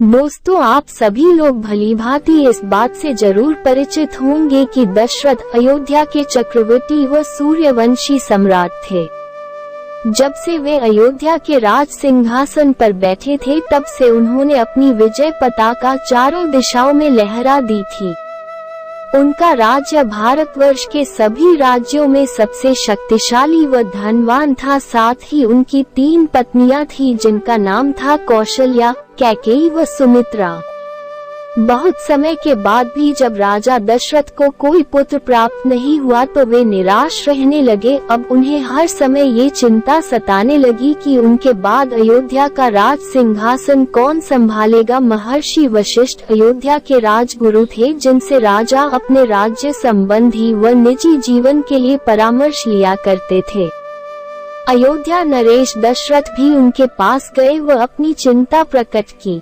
दोस्तों, आप सभी लोग भलीभांति इस बात से जरूर परिचित होंगे कि दशरथ अयोध्या के चक्रवर्ती व सूर्यवंशी सम्राट थे। जब से वे अयोध्या के राज सिंहासन पर बैठे थे, तब से उन्होंने अपनी विजय पताका चारों दिशाओं में लहरा दी थी। उनका राज्य भारतवर्ष के सभी राज्यों में सबसे शक्तिशाली व धनवान था। साथ ही उनकी 3 पत्नियां थीं, जिनका नाम था कौशल्या, कैकेयी व सुमित्रा। बहुत समय के बाद भी जब राजा दशरथ को कोई पुत्र प्राप्त नहीं हुआ तो वे निराश रहने लगे। अब उन्हें हर समय ये चिंता सताने लगी कि उनके बाद अयोध्या का राज सिंहासन कौन संभालेगा। महर्षि वशिष्ठ अयोध्या के राजगुरु थे, जिनसे राजा अपने राज्य संबंधी व निजी जीवन के लिए परामर्श लिया करते थे। अयोध्या नरेश दशरथ भी उनके पास गए व अपनी चिंता प्रकट की।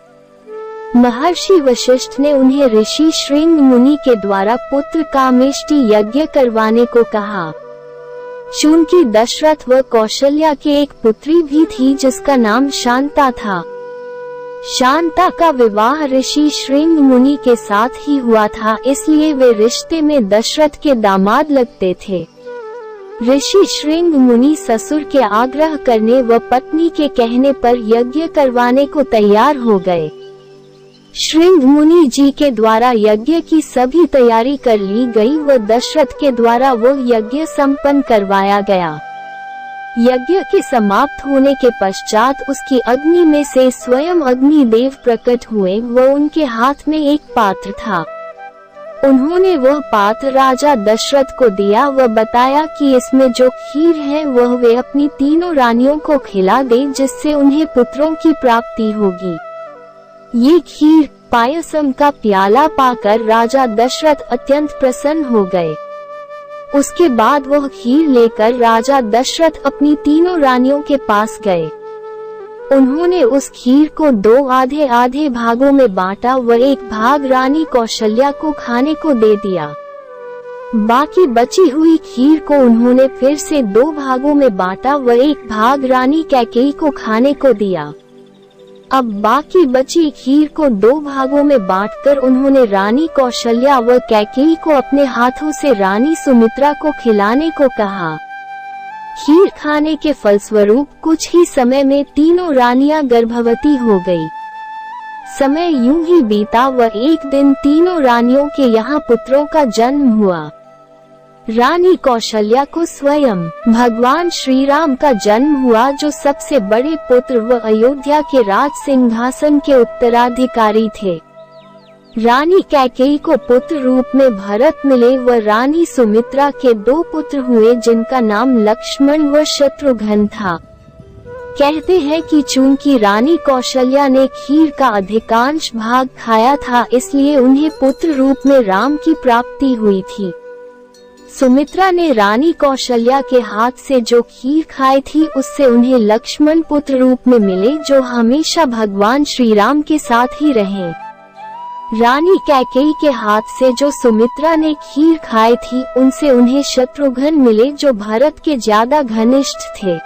महर्षि वशिष्ठ ने उन्हें ऋषि श्रृंग मुनि के द्वारा पुत्र कामेष्टि यज्ञ करवाने को कहा। चूंकि दशरथ व कौशल्या के एक पुत्री भी थी, जिसका नाम शांता था। शांता का विवाह ऋषि श्रृंग मुनि के साथ ही हुआ था, इसलिए वे रिश्ते में दशरथ के दामाद लगते थे। ऋषि श्रृंग मुनि ससुर के आग्रह करने व पत्नी के कहने पर यज्ञ करवाने को तैयार हो गए। श्रृंग मुनि जी के द्वारा यज्ञ की सभी तैयारी कर ली गई व दशरथ के द्वारा वो यज्ञ संपन्न करवाया गया। यज्ञ के समाप्त होने के पश्चात उसकी अग्नि में से स्वयं अग्नि देव प्रकट हुए व उनके हाथ में एक पात्र था। उन्होंने वह पात्र राजा दशरथ को दिया व बताया कि इसमें जो खीर है वह वे अपनी 3 रानियों को खिला दे, जिससे उन्हें पुत्रों की प्राप्ति होगी। ये खीर पायसम का प्याला पाकर राजा दशरथ अत्यंत प्रसन्न हो गए। उसके बाद वह खीर लेकर राजा दशरथ अपनी 3 रानियों के पास गए। उन्होंने उस खीर को 2 आधे आधे भागों में बांटा व एक भाग रानी कौशल्या को खाने को दे दिया। बाकी बची हुई खीर को उन्होंने फिर से 2 भागों में बांटा व एक भाग रानी कैकेयी को खाने को दिया। अब बाकी बची खीर को 2 भागों में बांटकर उन्होंने रानी कौशल्या व कैकेयी को अपने हाथों से रानी सुमित्रा को खिलाने को कहा। खीर खाने के फलस्वरूप कुछ ही समय में 3 रानियां गर्भवती हो गई। समय यूं ही बीता व एक दिन 3 रानियों के यहाँ पुत्रों का जन्म हुआ। रानी कौशल्या को स्वयं भगवान श्री राम का जन्म हुआ, जो सबसे बड़े पुत्र व अयोध्या के राज सिंहासन के उत्तराधिकारी थे। रानी कैकेयी को पुत्र रूप में भरत मिले व रानी सुमित्रा के 2 पुत्र हुए, जिनका नाम लक्ष्मण व शत्रुघ्न था। कहते हैं कि चूंकि रानी कौशल्या ने खीर का अधिकांश भाग खाया था, इसलिए उन्हें पुत्र रूप में राम की प्राप्ति हुई थी। सुमित्रा ने रानी कौशल्या के हाथ से जो खीर खाई थी, उससे उन्हें लक्ष्मण पुत्र रूप में मिले, जो हमेशा भगवान श्री राम के साथ ही रहे। रानी कैकेयी के हाथ से जो सुमित्रा ने खीर खाई थी, उनसे उन्हें शत्रुघ्न मिले, जो भरत के ज्यादा घनिष्ठ थे।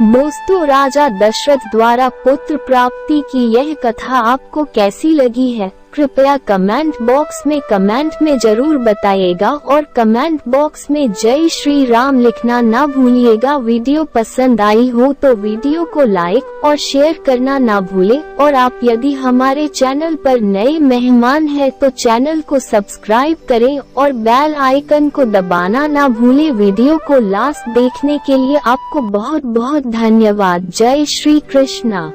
दोस्तों, राजा दशरथ द्वारा पुत्र प्राप्ति की यह कथा आपको कैसी लगी है? कृपया कमेंट बॉक्स में कमेंट में जरूर बताइएगा और कमेंट बॉक्स में जय श्री राम लिखना ना भूलिएगा। वीडियो पसंद आई हो तो वीडियो को लाइक और शेयर करना ना भूले, और आप यदि हमारे चैनल पर नए मेहमान हैं तो चैनल को सब्सक्राइब करें और बेल आइकन को दबाना ना भूले। वीडियो को लास्ट देखने के लिए आपको बहुत बहुत धन्यवाद। जय श्री कृष्णा।